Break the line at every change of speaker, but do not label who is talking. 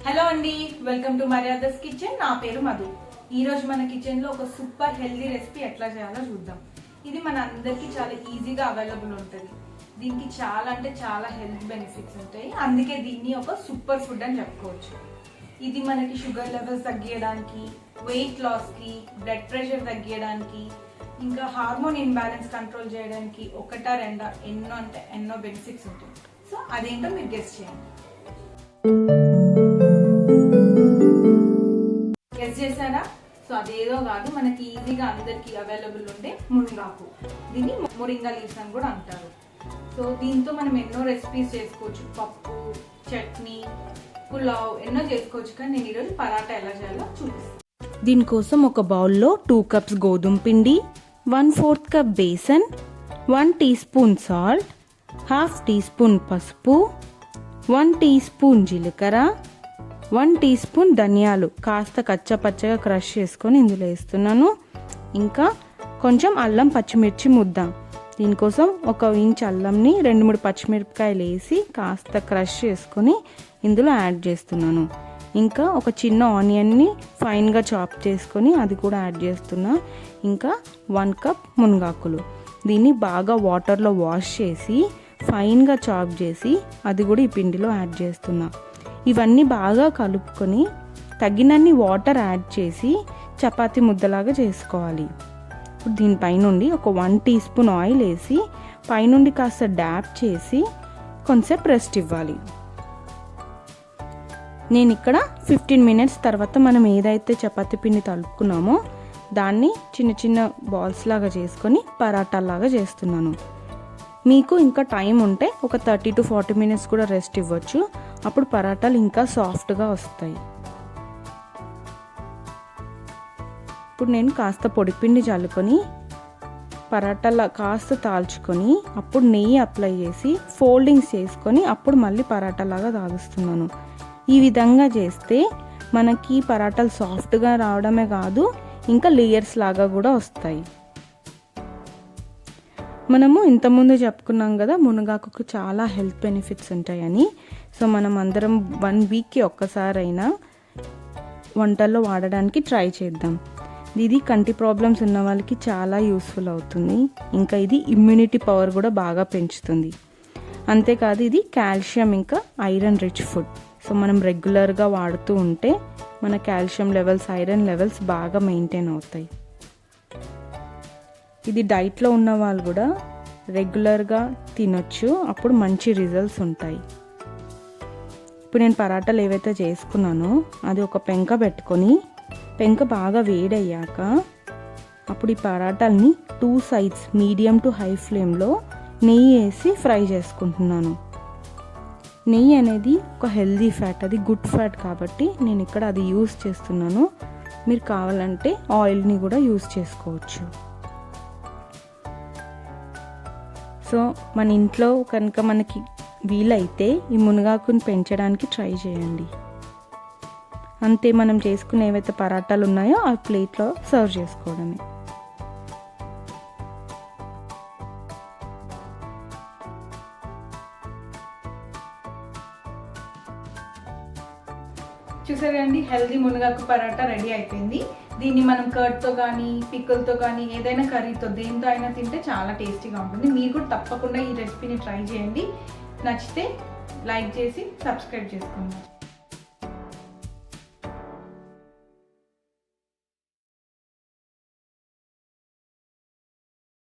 Hello అండి, welcome to మర్యాదస్ kitchen. నా పేరు మధు. ఈ రోజు మన కిచెన్ లో ఒక సూపర్ హెల్దీ రెసిపీ ఎట్లా చేయాలో చూద్దాం. ఇది మన అందరికి చాలా ఈజీగా అవైలబుల్ ఉంటుంది. దీనికి చాలా అంటే చాలా హెల్త్ బెనిఫిట్స్ ఉంటాయి. అందుకే దీన్ని ఒక సూపర్ ఫుడ్ అని చెప్పుకోవచ్చు. ఇది మనకి షుగర్ లెవెల్స్ తగ్గించడానికి, వెయిట్ లాస్ కి, బ్లడ్ ప్రెషర్ తగ్గించడానికి, ఇంకా హార్మోన్ ఇన్బ్యాలెన్స్ కంట్రోల్ చేయడానికి ఒకటా రెండా ఎన్నో అంటే ఎన్నో బెనిఫిట్స్ ఉంటాయి. సో అదేంటో మీరు గెస్ చేయండి. గెస్ చేశారా? సో అదేదో కాదు, మనకి ఈజీగా అందరికి అవైలబుల్ ఉండే మునగాకు. దీన్ని మొరింగా లీవ్స్ అని కూడా అంటారు. సో దీంతో మనం ఎన్నో రెసిపీస్ చేసుకోవచ్చు. పప్పు, చట్నీ, పులావ్ ఎన్నో చేసుకోవచ్చు. కానీ నేను ఈరోజు పరాటా ఎలా చేయాలో చూపిస్తాను.
దీనికోసం ఒక బౌల్లో 2 కప్స్ గోధుమ పిండి, 1/4 cup besan, 1 teaspoon salt, 1/2 teaspoon పసుపు, 1 టీ స్పూన్ జీలకర్ర, 1 టీ స్పూన్ ధనియాలు కాస్త కచ్చపచ్చగా క్రష్ చేసుకొని ఇందులో వేస్తున్నాను. ఇంకా కొంచెం అల్లం పచ్చిమిర్చి ముద్ద. దీనికోసం 1 ఇంచ్ అల్లంని 2-3 పచ్చిమిరపకాయలు వేసి కాస్త క్రష్ చేసుకొని ఇందులో యాడ్ చేస్తున్నాను. ఇంకా ఒక చిన్న ఆనియన్ని ఫైన్గా చాప్ చేసుకొని అది కూడా యాడ్ చేస్తున్నా. ఇంకా 1 కప్ మునగాకులు. దీన్ని బాగా వాటర్లో వాష్ చేసి ఫైన్గా చాప్ చేసి అది కూడా ఈ పిండిలో యాడ్ చేస్తున్నా. ఇవన్నీ బాగా కలుపుకొని తగినన్ని వాటర్ యాడ్ చేసి చపాతీ ముద్దలాగా చేసుకోవాలి. ఇప్పుడు దీనిపైనుండి ఒక 1 టీ స్పూన్ ఆయిల్ వేసి పైనుండి కాస్త డ్యాప్ చేసి కొంచెంసేపు రెస్ట్ ఇవ్వాలి. నేను ఇక్కడ 15 మినిట్స్ తర్వాత మనం ఏదైతే చపాతీ పిండి తలుపుకున్నామో దాన్ని చిన్న చిన్న బాల్స్ లాగా చేసుకొని పరాటాలాగా చేస్తున్నాను. మీకు ఇంకా టైం ఉంటే ఒక 30 to 40 మినిట్స్ కూడా రెస్ట్ ఇవ్వచ్చు. అప్పుడు పరాటాలు ఇంకా సాఫ్ట్గా వస్తాయి. ఇప్పుడు నేను కాస్త పొడిపిండి చల్లుకొని పరాటాలా కాస్త తాల్చుకొని అప్పుడు నెయ్యి అప్లై చేసి ఫోల్డింగ్స్ చేసుకొని అప్పుడు మళ్ళీ పరాటాలాగా తాగుస్తున్నాను. ఈ విధంగా చేస్తే మనకి పరాటాలు సాఫ్ట్గా రావడమే కాదు, ఇంకా లేయర్స్ లాగా కూడా వస్తాయి. మనము ఇంతకుముందు చెప్పుకున్నాం కదా మునగాకుకు చాలా హెల్త్ బెనిఫిట్స్ ఉంటాయని. సో మనం అందరం 1 వీక్కి ఒక్కసారైనా వంటల్లో వాడడానికి ట్రై చేద్దాం. ఇది కంటి ప్రాబ్లమ్స్ ఉన్న వాళ్ళకి చాలా యూస్ఫుల్ అవుతుంది. ఇంకా ఇది ఇమ్యూనిటీ పవర్ కూడా బాగా పెంచుతుంది. అంతేకాదు ఇది కాల్షియం ఇంకా ఐరన్ రిచ్ ఫుడ్. సో మనం రెగ్యులర్గా వాడుతూ ఉంటే మన కాల్షియం లెవెల్స్, ఐరన్ లెవెల్స్ బాగా మెయింటైన్ అవుతాయి. ఇది డైట్లో ఉన్న వాళ్ళు కూడా రెగ్యులర్గా తినొచ్చు, అప్పుడు మంచి రిజల్ట్స్ ఉంటాయి. ఇప్పుడు నేను పరాటాలు ఏవైతే చేసుకున్నానో అది ఒక పెంక పెట్టుకొని పెంక బాగా వేడయ్యాక అప్పుడు ఈ పరాటాలని 2 సైడ్స్ మీడియం టు హై ఫ్లేమ్లో నెయ్యి వేసి ఫ్రై చేసుకుంటున్నాను. నెయ్యి అనేది ఒక హెల్దీ ఫ్యాట్, అది గుడ్ ఫ్యాట్ కాబట్టి నేను ఇక్కడ అది యూస్ చేస్తున్నాను. మీరు కావాలంటే ఆయిల్ని కూడా యూస్ చేసుకోవచ్చు. సో మన ఇంట్లో కనుక మనకి వీలైతే ఈ మునగాకుని పెంచడానికి ట్రై చేయండి. అంతే, మనం చేసుకునే ఏవైతే పరాటాలు ఉన్నాయో ఆ ప్లేట్లో సర్వ్ చేసుకోవడమే.
చూసారు కదండి, హెల్దీ మునగాకు పరాటా రెడీ అయిపోయింది. దీన్ని మనం కర్డ్తో కానీ, పిక్కలతో కానీ, ఏదైనా కర్రీతో దేంతో అయినా తింటే చాలా టేస్టీగా ఉంటుంది. మీరు కూడా తప్పకుండా ఈ రెసిపీని ట్రై చేయండి. నచ్చితే లైక్ చేసి సబ్స్క్రైబ్ చేసుకోండి.